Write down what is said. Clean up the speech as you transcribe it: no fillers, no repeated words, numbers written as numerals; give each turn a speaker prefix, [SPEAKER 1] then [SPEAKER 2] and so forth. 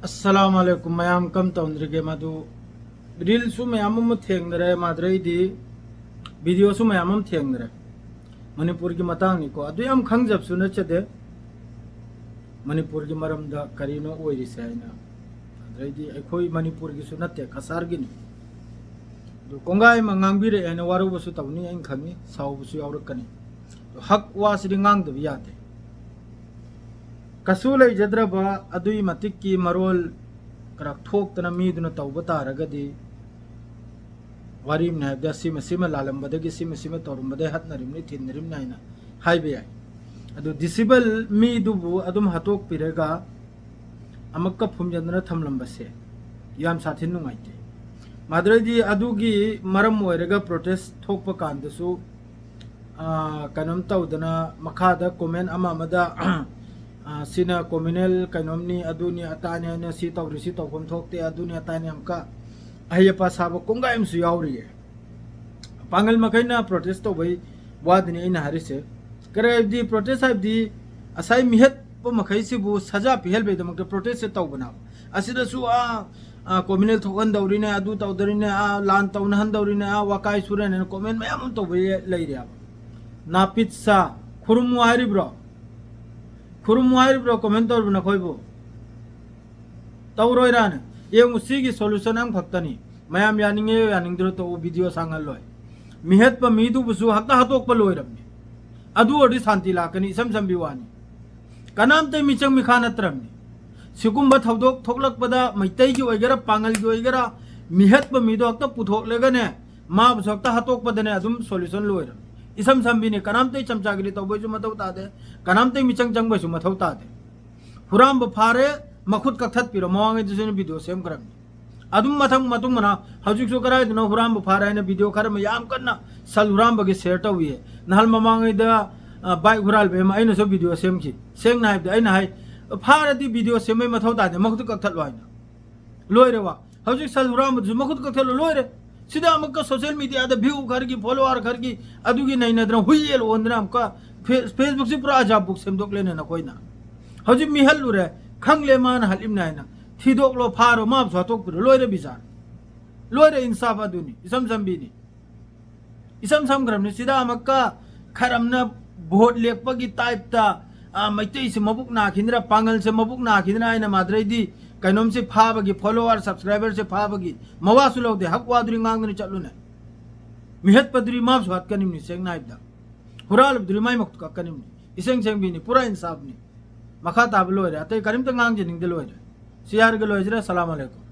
[SPEAKER 1] अस्सलामुअलैकुम मैम कम तौंद्रिगे मधु रील्सु ma'am थेंगरे माद्रैदी वीडियोसु ma'am थेंगरे Manipur की मतांगनी को अदु याम खंगजबसु नचदे मणिपुर की मरमदा करीनो ओइरिसे आइना अद्रैदी अखोई मणिपुर की सुनते कसारगिनी दु कोंगाई मंगांगबिरे आइना वारुबसु तवनी आइन खंगी सावबसु यावरकनी हक वासिदि ngang यादे कसु लेजद्रबा अदुई मतिक की मरोल करक थोक्तना मीदुना तौबा तारगदी वारीम नायदा सिम सिम लालंबदगी सिम सिम तोरंबदे हतनरिमनि थिनरिम नाइना हाइबे याय अदु डिसेबल मीदुबु अदुम हतोक पिरेगा अमक्का फुमजंदना थमलंबसे याम साथिन नुंगाइते माद्रदी अदुगी मरम ओइरेगा प्रोटेस्ट थोकपा कांदसु कनम तौदना मखादा कमेंट अमा मदा सिना कम्युनल कनोमनी अदुनी अताने ने सी तौरिसी तौफम थोकते अदुनी अताने हमका अयपा साबो कोंगाइमसु यावरिये पांगल मखैना प्रोटेस्ट तो भाई वादनी इन हारिसे करेबदी प्रोटेस्ट हाइबदी असाई मिहत प मखैसिबु सजा पिहल बेदमक प्रोटेस्ट से तौबना असिदसु कम्युनल थोकन दौरिने अदु तौदरिने लान तौनहन दौरिने वाकाई सुरेने कमेंट मयाम तौबे लैरिया नापित्सा खुरुमु हारिब्रो खुरुमुहाइब्रो कमेंट तौर नखोइबो तौरोइरान ये मुसीगी सॉल्यूशन आंग फक्तनी मयाम यानिंगे यानिंगद्रो तो वीडियो सांगल लोय मिहत प मीदु बुसु हक्ता हतोक प लोइरबनी अदु ओडी शांति लाकनी सम सम बिवानी कनाम ते मिचंग मिखानत्रमनी सिकुंब थौदोक थोकलकपदा मैतै की ओइगरा पांगल की ओइगरा मिहत प मीदु हक्ता पुथोकलेगने मा बुसु हक्ता हतोक पदने अदुम सॉल्यूशन लोइरब इसम संबिने कनामते चमचागली तौबैसु मथौ तादे कनामते मिचंग चंगबैसु मथौ तादे हुराम फारे मखुद कथत पिरो मवांगे दुसने वीडियो सेम करमनी अदुम मथंग मतुंग मना हजुकसु कराय दनो हुराम फारे ने वीडियो खरम याम कन्ना सल हुराम बगे शेयर तौविए नहल ममांगे द बाइक हुराल बे माइनो सो वीडियो सेम की सेंग नाइब द आइना हाय फारदी वीडियो सेमै मथौ तादे मखुद कथत लोइना लोइरे वा हजुक सल हुराम दुसु मखुद कथत लोइरे सीधा अमक सोशल मीडिया व्यू खरगी फॉलोअर खरगी अदुगी नैनद्र हुइयल ओंद्रा अमका फेसबुक से पूरा अजाब बुक सेमदोक लेने न कोइना हजि मिहल लुरे खंगले मान हलिम नाइना थिदोक लो फारो माप सतोक पुरो लोइरे बिचार लोइरे इंसाफ अदुनी इसम संबिनी इसम समग्रमने सीधा अमका खरमना वोट लेपगी टाइपता मैतै से मबुक नाखिंद्रा पांगल से मबुक नाखिंद्रा आइना माद्रैदी कनोम से फाबगी फॉलोअर सब्सक्राइबर से फाबगी मवासु लौदे हक वादुरी ngang चलुने मिहत पदरी माप स्वात कनिमनी सेंग नाइबदा हुराल बदुरी माइ मक्त का कनिमनी इसेंग सेंग बिनी पूरा इंसाफ नि मखा ताब लोइरे अतै करिम त ngang जे निंग दे लोइरे सियार गे लोइजरा सलाम अलैकुम।